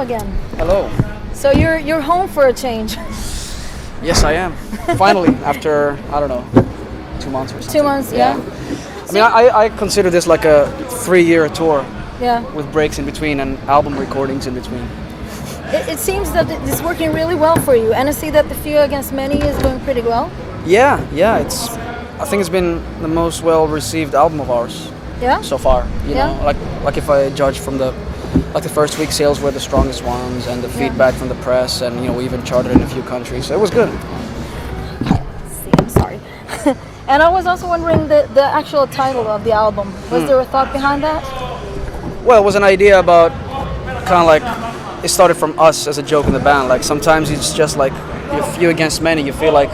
again. Hello. So you're home for a change. Yes, I am. Finally, after, I don't know, 2 months or something. 2 months, yeah. I mean, I consider this like a 3-year tour. Yeah. With breaks in between and album recordings in between. It seems that it's working really well for you, and I see that The Few Against Many is going pretty well. Yeah. I think it's been the most well-received album of ours. Yeah. So far, you know, like if I judge from the first week sales were the strongest ones, and the feedback from the press, and we even charted in a few countries, so it was good. I'm sorry. And I was also wondering the actual title of the album. Was there a thought behind that? Well, it was an idea about kind of like it started from us as a joke in the band. Like sometimes it's just like you're few against many. You feel like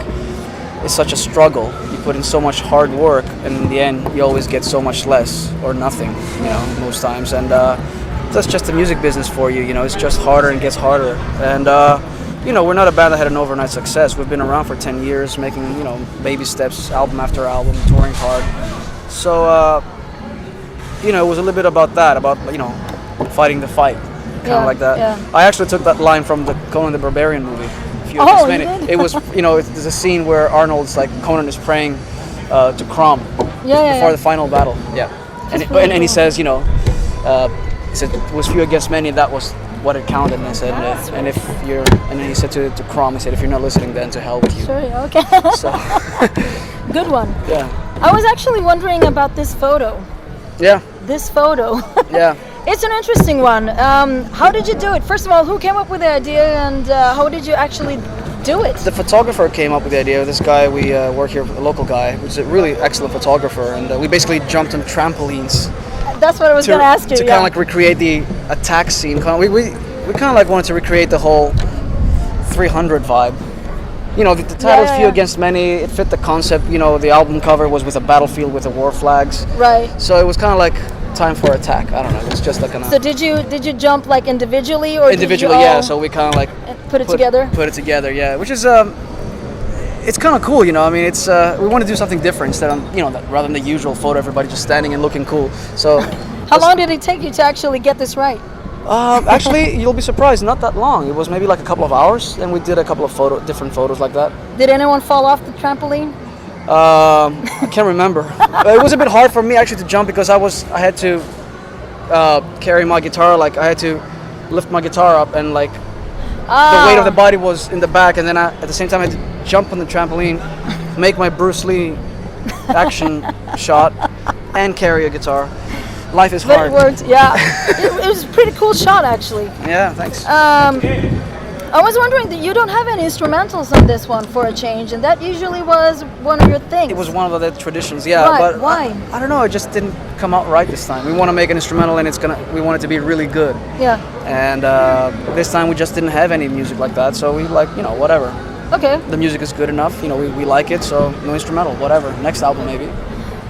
it's such a struggle. You put in so much hard work, and in the end, you always get so much less or nothing. Most times, and that's just the music business for you. It's just harder and gets harder. And we're not a band that had an overnight success. We've been around for 10 years, making baby steps, album after album, touring hard. So. It was a little bit about that, about fighting the fight, kind of like that. Yeah. I actually took that line from the Conan the Barbarian movie. You did? It was, there's a scene where Arnold's like Conan is praying to Crom before the final battle. Yeah, and he says, he said it was few against many. That was what it counted. And I said, and then he said to Crom, he said, if you're not listening, then to hell with you. Sure. Okay. So. Good one. Yeah. I was actually wondering about this photo. Yeah. This photo. Yeah. It's an interesting one. How did you do it? First of all, who came up with the idea, and how did you actually do it? The photographer came up with the idea. This guy, we work here, a local guy, who's a really excellent photographer, and we basically jumped on trampolines. That's what I was going to ask you. To kind of like recreate the attack scene. We kind of like wanted to recreate the whole 300 vibe. The title is Few Against Many. It fit the concept. The album cover was with a battlefield with the war flags. Right. So it was kind of like time for attack. I don't know. It was just like So did you jump like individually or individually? Did you yeah. So we kind of like put it together. Put it together. Yeah. Which is it's kind of cool. I mean, it's we want to do something different instead of rather than the usual photo, everybody just standing and looking cool. So. How long did it take you to actually get this right? Actually, you'll be surprised. Not that long. It was maybe like a couple of hours, and we did a couple of different photos like that. Did anyone fall off the trampoline? I can't remember. It was a bit hard for me actually to jump because I had to carry my guitar. Like I had to lift my guitar up, and like the weight of the body was in the back, and then at the same time I had to jump on the trampoline, make my Bruce Lee action shot, and carry a guitar. Life is hard. But it worked, yeah. It was a pretty cool shot, actually. Yeah, thanks. I was wondering that you don't have any instrumentals on this one for a change, and that usually was one of your things. It was one of the traditions, yeah. Right, but why? I don't know. It just didn't come out right this time. We want to make an instrumental, and we want it to be really good. Yeah. And this time we just didn't have any music like that, so we whatever. Okay. The music is good enough. We like it, so no instrumental, whatever. Next album maybe.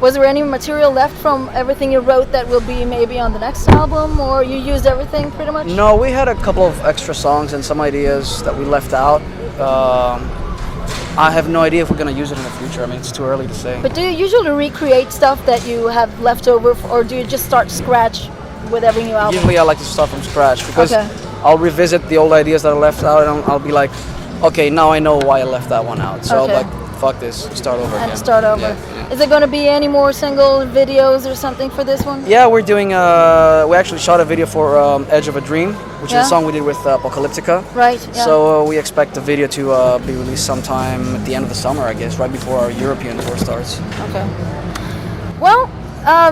Was there any material left from everything you wrote that will be maybe on the next album, or you used everything pretty much? No, we had a couple of extra songs and some ideas that we left out. I have no idea if we're going to use it in the future. I mean, it's too early to say. But do you usually recreate stuff that you have left over, or do you just start scratch with every new album? Usually I like to start from scratch because I'll revisit the old ideas that I left out, and I'll be like, okay, now I know why I left that one out. So I'll be like, fuck this, start over again. And start over. Yeah. Is there going to be any more single videos or something for this one? Yeah, we're doing, we actually shot a video for Edge of a Dream, which is a song we did with Apocalyptica. Right, yeah. So we expect the video to be released sometime at the end of the summer, I guess, right before our European tour starts. Okay. Well,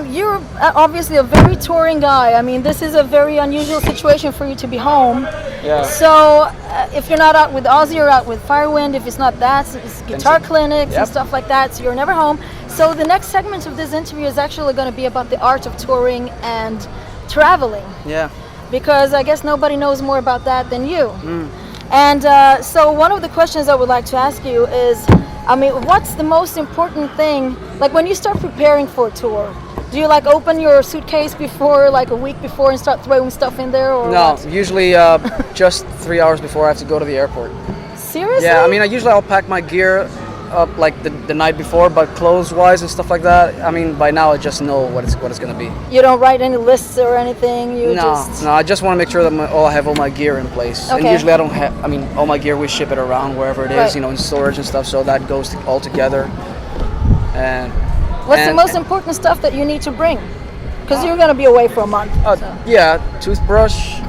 you're obviously a very touring guy. I mean, this is a very unusual situation for you to be home. Yeah. So if you're not out with Ozzy, you're out with Firewind. If it's not that, it's guitar clinics and stuff like that. So you're never home. So the next segment of this interview is actually going to be about the art of touring and traveling. Yeah. Because I guess nobody knows more about that than you. And so one of the questions I would like to ask you is, I mean, what's the most important thing, like when you start preparing for a tour, do you like open your suitcase before, like a week before, and start throwing stuff in there, or no, what? Usually just 3 hours before I have to go to the airport. Seriously? Yeah, I mean, I'll pack my gear up like the night before, but clothes-wise and stuff like that, I mean, by now I just know what it's gonna be. You don't write any lists or anything. You just No, I just want to make sure that I have all my gear in place. And Okay. usually I don't have. I mean, all my gear we ship it around wherever it is, Right. you know, in storage and stuff. So that goes all together. And What's the and- most important stuff that you need to bring? Because you're going to be away for a month. So. Yeah, toothbrush,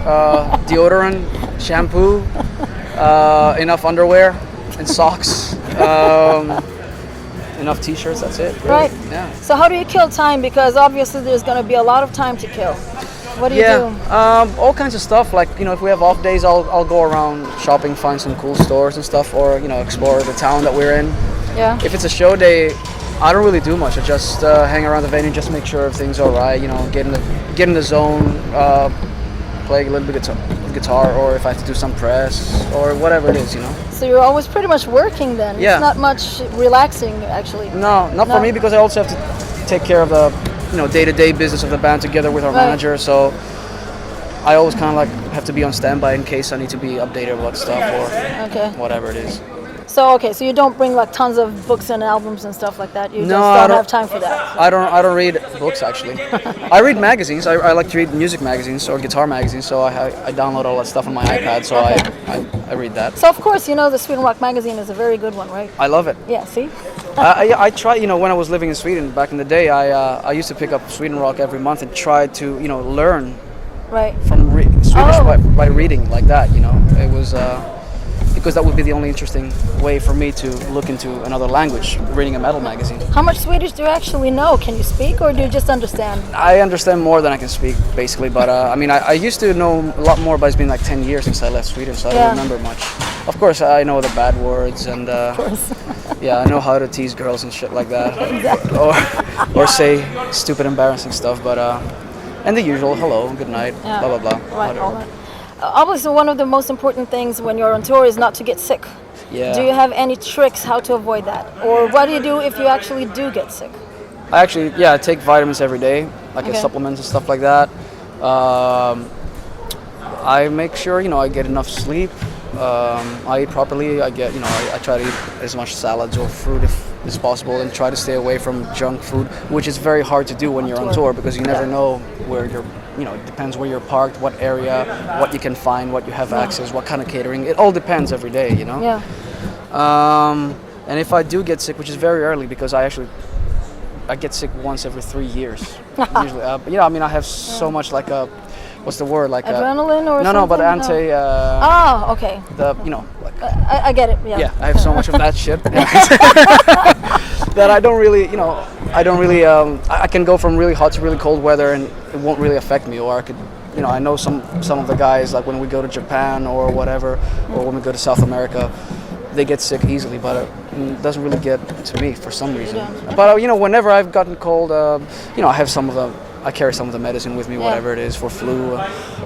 deodorant, shampoo, enough underwear and socks, enough t-shirts. That's it. Really. Right. Yeah. So how do you kill time? Because obviously there's going to be a lot of time to kill. What do you do? All kinds of stuff. Like, you know, if we have off days, I'll go around shopping, find some cool stores and stuff, or, you know, explore the town that we're in. Yeah. If it's a show day, I don't really do much. I just hang around the venue, just make sure everything's all right. You know, get in the zone, play a little bit of guitar, or if I have to do some press or whatever it is, you know. So you're always pretty much working then. Yeah. It's not much relaxing actually. No, not No. for me, because I also have to take care of the, you know, day-to-day business of the band together with our Right. manager. So I always kind of like have to be on standby in case I need to be updated about stuff or Okay. whatever it is. So so you don't bring like tons of books and albums and stuff like that. You No, just I don't don't- have time for that. I don't read books actually. I read magazines. I like to read music magazines or guitar magazines. So I download all that stuff on my iPad. So Okay. I read that. So of course you know the Sweden Rock magazine is a very good one, right? I love it. Yeah. See. I try. You know, when I was living in Sweden back in the day, I used to pick up Sweden Rock every month and try to, you know, learn Right. from Swedish Oh. by reading like that. You know, it was. Because that would be the only interesting way for me to look into another language, reading a metal magazine. How much Swedish do you actually know? Can you speak or do you just understand? I understand more than I can speak, basically. But I mean, I used to know a lot more, but it's been like 10 years since I left Sweden, so I Yeah. don't remember much. Of course, I know the bad words, and Of course. yeah, I know how to tease girls and shit like that, Exactly. or say stupid, embarrassing stuff. But and the usual, hello, good night, Yeah. blah blah blah, Right. whatever. All that. Obviously, one of the most important things when you're on tour is not to get sick. Yeah. Do you have any tricks how to avoid that, or what do you do if you actually do get sick? I actually, I take vitamins every day, like Okay. supplements and stuff like that. I make sure, you know, I get enough sleep. I eat properly. I get, you know, I try to eat as much salads or fruit if it's possible, and try to stay away from junk food, which is very hard to do when you're on tour because you never know where you're. You know, it depends where you're parked, what area, what you can find, what you have access, what kind of catering. It all depends every day, you know. Yeah. And if I do get sick, which is very early, because I get sick once every 3 years usually. But yeah, I mean, I have so much like a, what's the word, like Adrenaline or no, something? but anti. Oh, okay. The, you know, like, I get it. Yeah. yeah, I have so much of that shit that I don't really, you know, I can go from really hot to really cold weather and it won't really affect me, or I could, you know, I know some of the guys, like when we go to Japan or whatever, or when we go to South America, they get sick easily, but it doesn't really get to me for some reason. But you know, whenever I've gotten cold, you know, I carry some of the medicine with me, whatever it is, for flu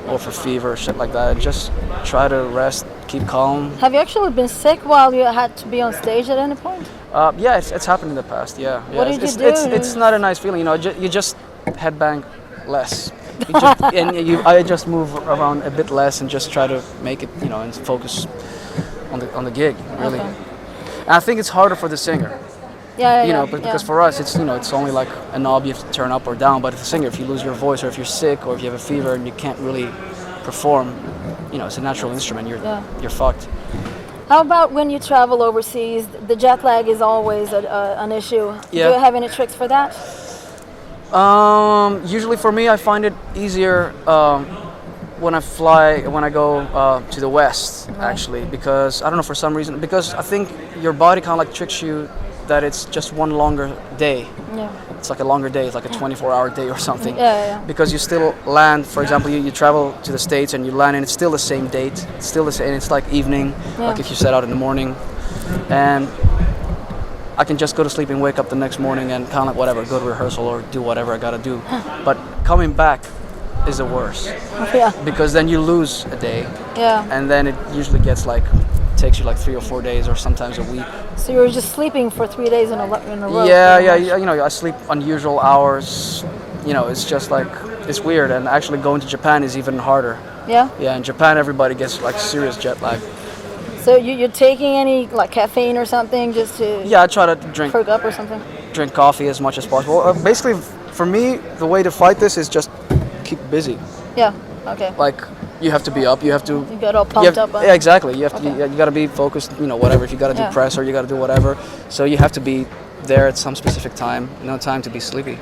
or for fever, shit like that. Just try to rest, keep calm. Have you actually been sick while you had to be on stage at any point? Yeah, it's happened in the past. Yeah. What did you do? It's not a nice feeling, you know. You just headbang less, I just move around a bit less and just try to make it, you know, and focus on the gig, really. Okay. And I think it's harder for the singer. Yeah. You know, but because for us, it's, you know, it's only like a knob you have to turn up or down. But as a singer, if you lose your voice, or if you're sick, or if you have a fever and you can't really perform, you know, it's a natural instrument. You're fucked. How about when you travel overseas? The jet lag is always an issue. Yeah. Do you have any tricks for that? Usually for me, I find it easier when I go to the west, actually, because I don't know, for some reason, because I think your body kind of like tricks you that it's just one longer day. Yeah. It's like a longer day. It's like a 24-hour day or something. Yeah. Because you still land, for example, you travel to the States and you land and it's still the same date. It's still the same. It's like evening, like if you set out in the morning. And I can just go to sleep and wake up the next morning and kind of like whatever, go to rehearsal or do whatever I gotta do. But coming back is the worst. Yeah. Because then you lose a day. Yeah. And then it usually takes you like 3 or 4 days or sometimes a week. So you're just sleeping for 3 days in a row? Yeah, you know, I sleep unusual hours. You know, it's just like, it's weird. And actually going to Japan is even harder. Yeah? Yeah, in Japan everybody gets like serious jet lag. So you're taking any like caffeine or something just to Yeah, I try to drink perk up or something? coffee as much as possible. Basically, for me, the way to fight this is just keep busy. Yeah. Okay. Like you have to be up. You have to. You got all pumped up. Yeah, exactly. You have to. Okay. You got to be focused. Whatever. If you got to do Yeah. press or you got to do whatever, so you have to be there at some specific time. No time to be sleepy.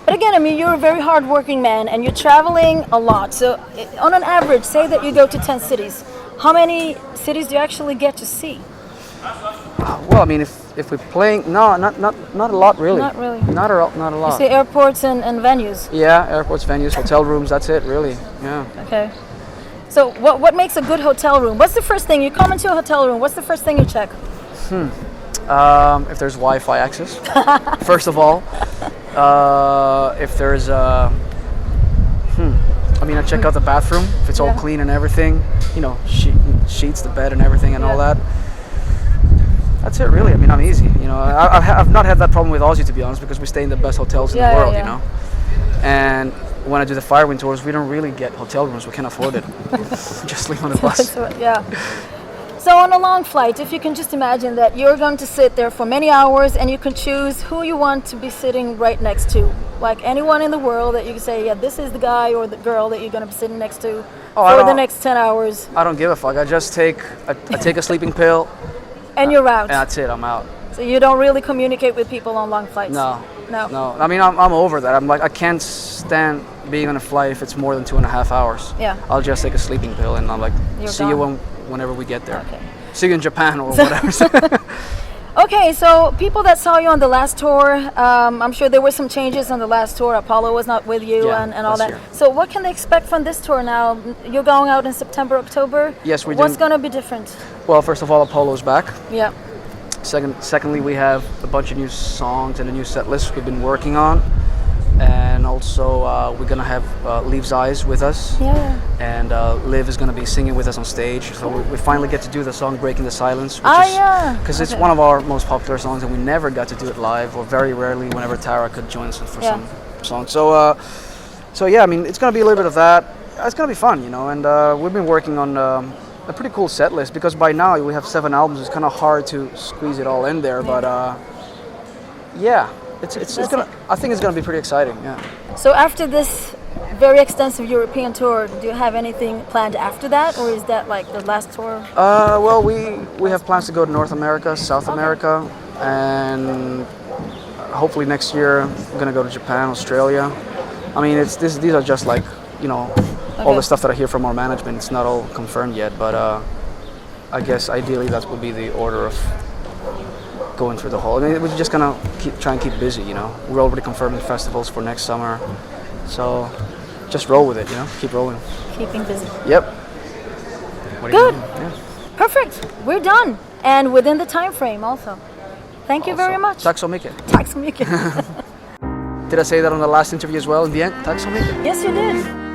But again, I mean, you're a very hardworking man, and you're traveling a lot. So, on an average, say that you go to 10 cities. How many cities do you actually get to see? Well, I mean, if we're playing, no, not a lot really. Not really. Not a You lot. see airports and venues. Yeah, airports, venues, hotel rooms. That's it, really. Yeah. Okay. So, what makes a good hotel room? What's the first thing you come into a hotel room? What's the first thing you check? If there's Wi-Fi access, first of all. If there's I check out the bathroom if it's all Yeah. clean and everything. Sheets, the bed, and everything, and all Yeah. that. That's it, really. I mean, I'm easy. I've not had that problem with Aussie, to be honest, because we stay in the best hotels in Yeah, the world. yeah. And when I do the Firewind tours, we don't really get hotel rooms. We can't afford it. Just sleep on the bus. So, yeah. So on a long flight, if you can just imagine that you're going to sit there for many hours and you can choose who you want to be sitting right next to. Like anyone in the world that you can say, yeah, this is the guy or the girl that you're going to be sitting next to for the next 10 hours. I don't give a fuck. I just take a sleeping pill, And you're out. and that's it. I'm out. So you don't really communicate with people on long flights? No. No. I mean, I'm over that. I'm like, I can't stand being on a flight if it's more than 2.5 hours. Yeah. I'll just take a sleeping pill, and I'm like, You're see you gone. whenever we get there. Okay. See you in Japan or whatever. Okay, so people that saw you on the last tour, I'm sure there were some changes on the last tour. Apollo was not with you Yeah, and all last that. year. So what can they expect from this tour now? You're going out in September, October? Yes, we What's do. going to be different? Well, first of all, Apollo's back. Yeah. Secondly, we have a bunch of new songs and a new set list we've been working on. And also, we're going to have Leave's Eyes with us. Yeah. And Liv is going to be singing with us on stage. So we finally get to do the song Breaking the Silence. Because it's one of our most popular songs, and we never got to do it live, or very rarely whenever Tara could join us for some songs. So yeah, I mean, it's going to be a little bit of that. It's going to be fun, and we've been working on a pretty cool set list, because by now we have 7 albums. It's kind of hard to squeeze it all in there, but yeah. It's gonna. I think it's gonna be pretty exciting. Yeah. So after this very extensive European tour, do you have anything planned after that, or is that like the last tour? Well, we have plans to go to North America, South America, and hopefully next year we're gonna go to Japan, Australia. I mean, these are just like all the stuff that I hear from our management. It's not all confirmed yet, but I guess ideally that would be the order of going through the whole. I mean, we're just gonna try and keep busy. We're already confirming festivals for next summer, so just roll with it. Keep rolling. Keeping busy. Yep. Good. Yeah. Perfect. We're done, and within the time frame also. Thank you very much. Tack så mycket. Tack så mycket. Did I say that on the last interview as well in the end? Tack så mycket. Yes, you did.